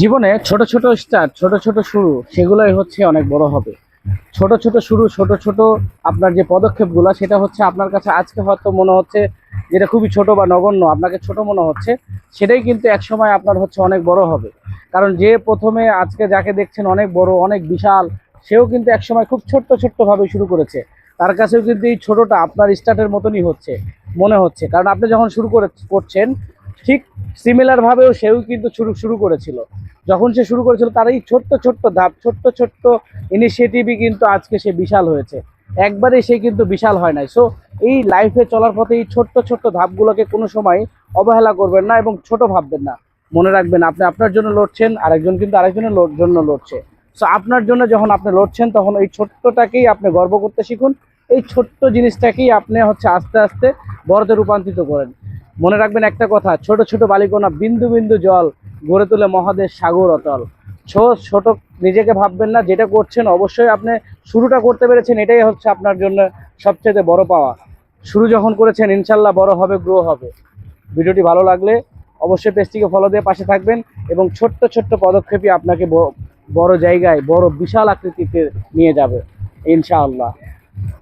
জীবনে ছোট ছোট স্টার্ট, ছোট ছোট শুরু, সেগুলোই হচ্ছে অনেক বড় হবে। ছোট ছোট শুরু, ছোট ছোট আপনার যে পদক্ষেপগুলো, সেটা হচ্ছে আপনার কাছে আজকে হয়তো মনে হচ্ছে যেটা খুবই ছোট বা নগণ্য, আপনাকে ছোট মনে হচ্ছে, সেটাই কিন্তু একসময় আপনার হচ্ছে অনেক বড় হবে। কারণ যে প্রথমে আজকে যাকে দেখছেন অনেক বড়, অনেক বিশাল, সেও কিন্তু একসময় খুব ছোট্ট ছোট্ট ভাবে শুরু করেছে। তার কাছেও কিন্তু এই ছোটটা আপনার স্টার্টের মতনই হচ্ছে, মনে হচ্ছে। কারণ আপনি যখন করছেন, ঠিক সিমিলার ভাবেও সেও কিন্তু শুরু শুরু করেছিল। যখন সে শুরু করেছিল, তার এই ছোট্ট ছোট্ট ধাপ, ছোট্ট ছোট্ট ইনিশিয়েটিভই কিন্তু আজকে সে বিশাল হয়েছে। একবারে সে কিন্তু বিশাল হয় নাই। সো এই লাইফে চলার পথে এই ছোট্ট ছোট্ট ধাপগুলোকে কোনো সময় অবহেলা করবেন না এবং ছোট ভাববেন না। মনে রাখবেন, আপনি আপনার জন্য লড়ছেন, আরেকজন কিন্তু আরেকজনের জন্য লড়ছে। সো আপনার জন্য যখন আপনি লড়ছেন, তখন এই ছোট্টটাকেই আপনি গর্ব করতে শিখুন। এই ছোট্ট জিনিসটাকেই আপনি হচ্ছে আস্তে আস্তে বড়তে রূপান্তরিত করেন। মনে রাখবেন একটা কথা, ছোট ছোট বালিকণা, বিন্দু বিন্দু জল গড়ে তোলে মহাদেশ সাগর অতল। ছোট নিজেকে ভাববেন না, যেটা করছেন অবশ্যই আপনি শুরুটা করতে পেরেছেন, এটাই হচ্ছে আপনার জন্য সবচেয়ে বড় পাওয়া। শুরু যখন করেছেন, ইনশাল্লাহ বড় হবে, গ্রো হবে। ভিডিওটি ভালো লাগলে অবশ্যই পেজটিকে ফলো দিয়ে পাশে থাকবেন, এবং ছোট্ট ছোট্ট পদক্ষেপই আপনাকে বড় জায়গায়, বড় বিশাল আকৃতিতে নিয়ে যাবে ইনশাআল্লাহ।